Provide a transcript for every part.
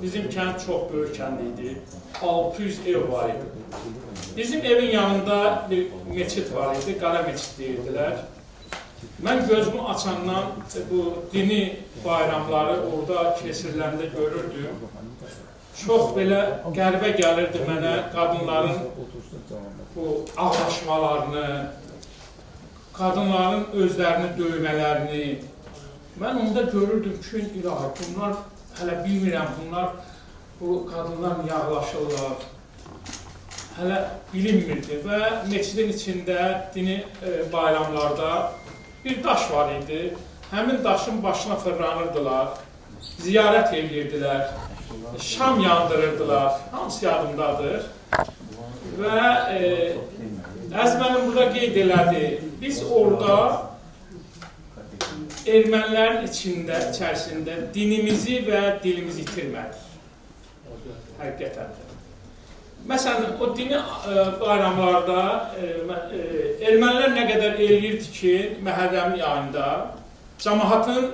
bizim kənd çox böyük kənd idi. 600 ev var idi. Bizim evin yanında bir meçid var idi, Qara meçid deyirdilər. Mən gözümü açandan bu dini bayramları orada keçiriləndə görürdüm. Çox belə qəribə gəlirdi mənə qadınların bu ağlaşmalarını, qadınların özlərini döymələrini. Mən onda görürdüm ki, ilahi, bunlar, hələ bilmirəm, bunlar, bu qadınlar yağlaşırlar. Hələ bilinmirdi və meçidin içində dini bayramlarda bir daş var idi. Həmin daşın başına fırlanırdılar, ziyarət edirdilər, şam yandırırdılar, hamısı yadımdadır. Və Əzmənim burada qeyd elədi, biz orada ermənilərin içərisində dinimizi və dilimizi itirmədik. Həqiqətən. Məsələn, o dini bayramlarda ermənilər nə qədər eləyirdi ki, Məhərrəmin ayında cəmaatın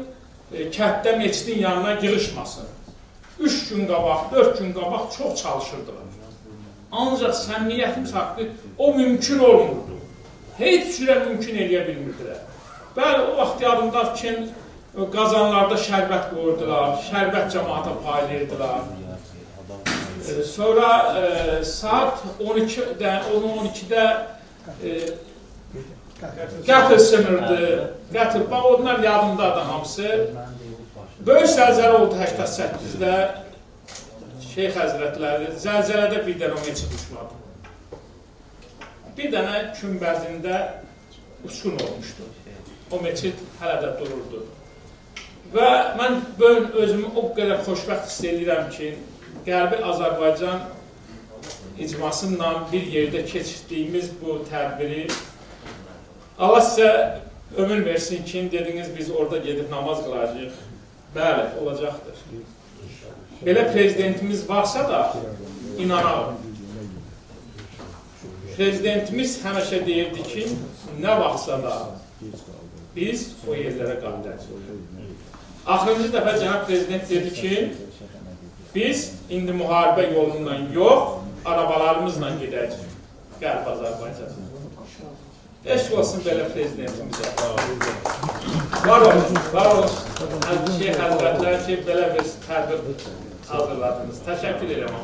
kənddə meçidin yanına yığışmasın. 3 gün qabaq, 4 gün qabaq çox çalışırdılar. Ancaq səmimiyyətimiz haqqı o mümkün olmurdu. Heç cürə mümkün eləyə bilmirdilər. Bəli, o vaxt yadımda ki, qazanlarda şərbət qoyurdular, şərbət cəmaata paylayırdılar. Sonra saat 12-də qətl sınırdı. Bax, onlar yadımdadır hamısı. Böyük zəlzələ oldu 88-də. Şeyx Həzrətləri, zəlzələdə bir dənə o meçid uçmadı. Bir dənə kümbəzində uçqun olmuşdu. O meçid hələ də dururdu. Və mən özümü o qədər xoşbəxt hiss edirəm ki, Qərbi Azərbaycan icmasıyla bir yerdə keçirdiyimiz bu tədbiri Allah sizə ömür versin ki, dediniz biz orada gedib namaz qılacağıq. Bəli, olacaqdır. Belə prezidentimiz varsa da inanalım. Prezidentimiz həmişə deyirdi ki, nə vaxtsa da biz o yerlərə qalacağıq. Axırıncı dəfə cənab prezident dedi ki, biz indi müharibə yolundan yox, arabalarımızla gedəcəyik Qərb Azərbaycan'a. Eşq olsun belə prezidentimizə. Var olun, var olun. Şeyx Həzrətlər ki, belə bir tədbir hazırladınız. Təşəkkür edirəm.